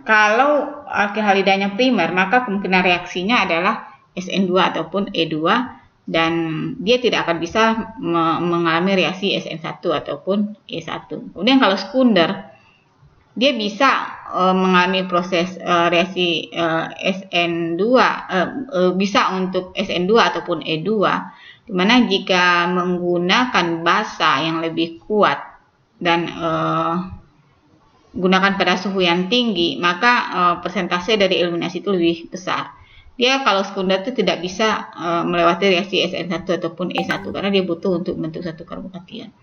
Kalau alkil halidanya primer, maka kemungkinan reaksinya adalah SN2 ataupun E2. dan dia tidak akan bisa mengalami reaksi SN1 ataupun E1. Kemudian kalau sekunder, dia bisa mengalami proses reaksi SN2, bisa untuk SN2 ataupun E2, dimana jika menggunakan basa yang lebih kuat dan gunakan pada suhu yang tinggi, maka persentase dari eliminasi itu lebih besar. Dia kalau sekunder itu tidak bisa melewati reaksi SN1 ataupun E1 karena dia butuh untuk membentuk satu karbokation.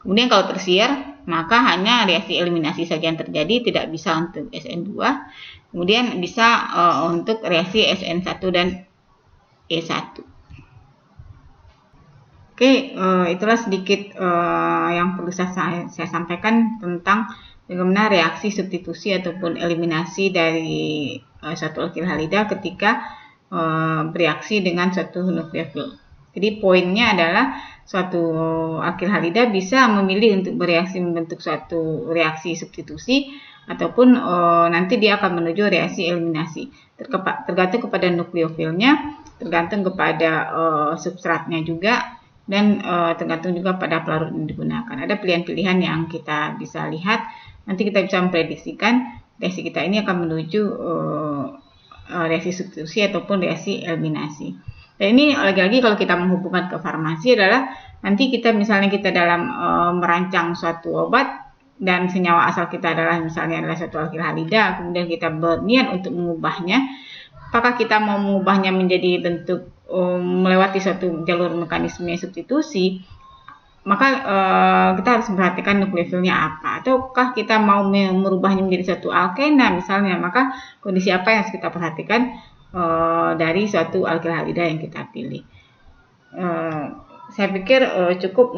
Kemudian kalau tersier, maka hanya reaksi eliminasi saja yang terjadi, tidak bisa untuk SN2. Kemudian bisa untuk reaksi SN1 dan E1. Oke, itulah sedikit yang perlu saya sampaikan tentang bagaimana reaksi substitusi ataupun eliminasi dari suatu alkil halida ketika bereaksi dengan suatu nukleofil. Jadi poinnya adalah suatu alkil halida bisa memilih untuk bereaksi membentuk suatu reaksi substitusi ataupun nanti dia akan menuju reaksi eliminasi. Tergantung kepada nukleofilnya, tergantung kepada substratnya juga, dan tergantung juga pada pelarut yang digunakan. Ada pilihan-pilihan yang kita bisa lihat. Nanti kita bisa memprediksikan reaksi kita ini akan menuju reaksi substitusi ataupun reaksi eliminasi. Dan ini lagi-lagi kalau kita menghubungkan ke farmasi adalah nanti kita misalnya kita dalam merancang suatu obat dan senyawa asal kita adalah misalnya adalah suatu alkil halida, kemudian kita berniat untuk mengubahnya. Apakah kita mau mengubahnya menjadi bentuk melewati suatu jalur mekanisme substitusi, maka kita harus memperhatikan nukleofilnya apa. Ataukah kita mau merubahnya menjadi suatu alkena misalnya, maka kondisi apa yang harus kita perhatikan dari suatu alkil halida yang kita pilih. Saya pikir cukup